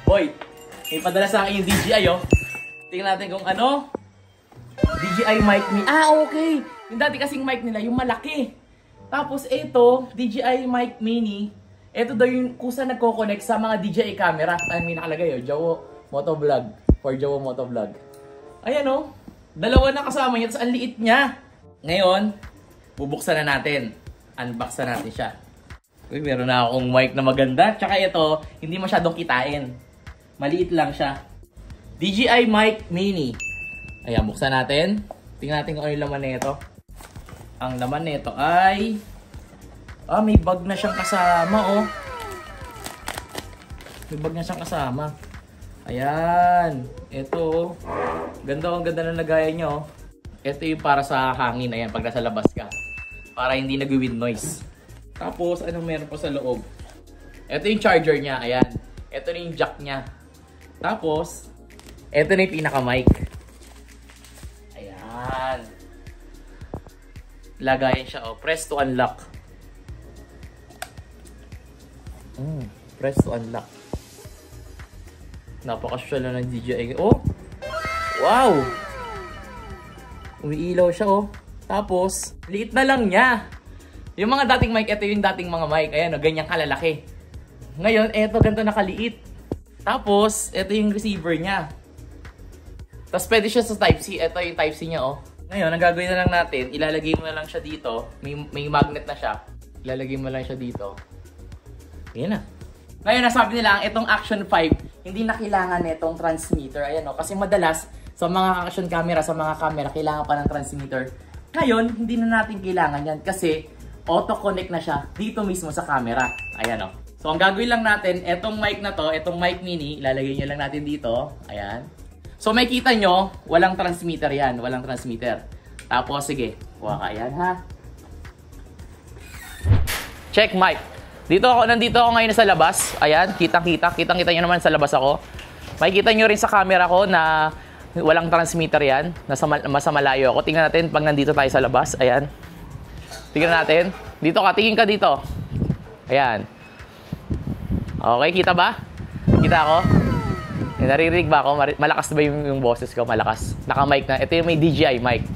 Boy, may padala sa akin yung DJI, oh. Tingnan natin kung ano. DJI mic mini. Ah, okay. Yung dati kasing mic nila, yung malaki. Tapos ito, DJI mic mini. Ito daw yung kusa nagko-connect sa mga DJI camera. Ay, may nakalagay, oh. Jowo Motovlog. For Jowo Motovlog. Ayan, oh. Dalawa na kasama niya. Tapos ang liit niya. Ngayon, bubuksan na natin. Unbox na natin siya. Uy, meron na akong mic na maganda. Tsaka ito, hindi masyadong kitain. Maliit lang siya. DJI mic mini. Ayan, buksan natin. Tingnan natin kung ano yung laman nito. Ang laman nito ay... Ah, may bag na siyang kasama, oh. May bag na siyang kasama. Ayan. Ito, oh. Ganda, ang ganda ng lagayan niya, oh. Ito yung para sa hangin. Ayan, pag nasa labas ka. Para hindi nag-wind noise. Tapos, anong meron pa sa loob? Ito yung charger niya. Ayan. Ito na yung jack niya. Tapos, ito na yung pinaka-mic. Ayan. Lagayan siya, oh. Press to unlock. Press to unlock. Napaka-social na ng DJI. Oh! Wow! Umiilaw siya, oh. Tapos, liit na lang niya. Yung mga dating mic, ito yung dating mga mic. Ayan, oh, ganyang kalalaki. Ngayon, ito, ganito nakaliit. Tapos, ito yung receiver niya. Tapos, pwede siya sa Type-C. Ito yung Type-C niya, oh. Ngayon, ang gagawin na lang natin, ilalagay mo na lang siya dito. May magnet na siya. Ilalagay mo lang siya dito. Ayan na. Ngayon, nasabi nila, itong Action 5, hindi na kailangan itong transmitter. Ayan, oh. Kasi madalas, sa mga action camera, sa mga camera, kailangan pa ng transmitter. Ngayon, hindi na natin kailangan yan kasi auto-connect na siya dito mismo sa camera. Ayan, oh. So, ang gagawin lang natin, etong mic na to, etong mic mini, ilalagay nyo lang natin dito. Ayan. So, may kita nyo, walang transmitter yan. Walang transmitter. Tapos, sige. Kuha ka. Ayan, ha. Check mic. Nandito ako ngayon sa labas. Ayan, kitang-kita. Kitang-kita nyo naman sa labas ako. Makikita nyo rin sa camera ko na walang transmitter yan. Nasa malayo ako. Tingnan natin pag nandito tayo sa labas. Ayan. Tingnan natin. Dito ka. Tingin ka dito. Ayan. Okay, kita ba? Kita ako? Naririnig ba ako? Malakas ba yung boses ko? Malakas. Naka-mic na. Ito yung may DJI mic.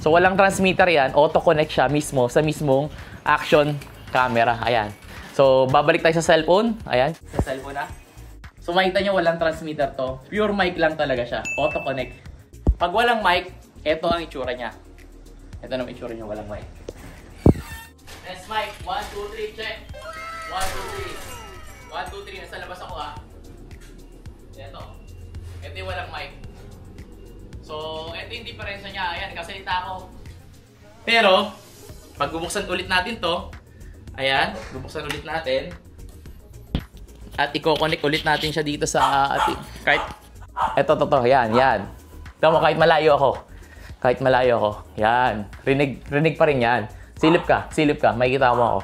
So, walang transmitter yan. Auto-connect siya mismo sa mismong action camera. Ayan. So, babalik tayo sa cellphone. Ayan. Sa cellphone na. So, makita nyo walang transmitter to. Pure mic lang talaga siya. Auto-connect. Pag walang mic, ito ang itsura niya. Ito naman itsura niya, walang mic. Test mic. 1, 2, 3, check. 1, 2, 3. 1, 2, 3. Nasa labas ako, ha. Ito. Ito yung walang mic. So, ito yung diferensya niya. Ayan, nagkasalita ako. Pero, pag bubuksan ulit natin to, ayan, bubuksan ulit natin. At i-connect ulit natin siya dito sa ating. Kahit, eto, yan. Tama mo, kahit malayo ako. Kahit malayo ako. Yan. Rinig pa rin yan. Silip ka. Makikita mo ako.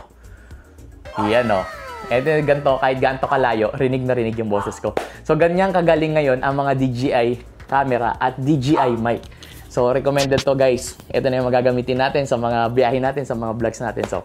Yan, oh. Eto, ganito, kahit ganito kalayo, rinig na rinig yung boses ko. So, ganyan kagaling ngayon ang mga DJI camera at DJI mic. So, recommended to, guys. Ito na yung magagamitin natin sa mga biyahe natin, sa mga vlogs natin. So,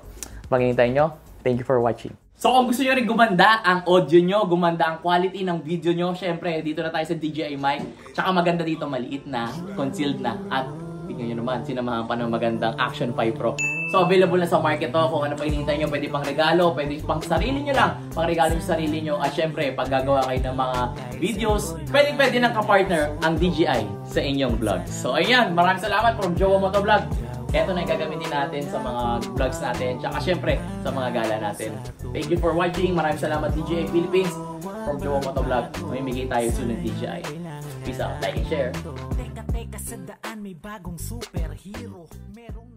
pag-hintayin nyo, thank you for watching. So kung gusto nyo rin gumanda ang audio nyo, gumanda ang quality ng video nyo, syempre dito na tayo sa DJI mic. Tsaka maganda dito, maliit na, concealed na, at tingnan nyo naman, sinamahan pa ng magandang Action 5 Pro. So available na sa market to, kung ano pa hinihintay nyo, pwede pang regalo, pwede pang sarili nyo lang, pang regalo nyo sa sarili nyo, at syempre pag gagawa kayo ng mga videos, pwede nang ka-partner ang DJI sa inyong vlog. So ayan, maraming salamat from Jowo Motovlog. Ito na yung gagamitin natin sa mga vlogs natin, tsaka syempre sa mga gala natin. Thank you for watching. Maraming salamat DJI Philippines from Jowo Motovlog. Mamimigay tayo soon ng DJI. Peace out, like and share. Teka sa daan may bagong superhero. Merong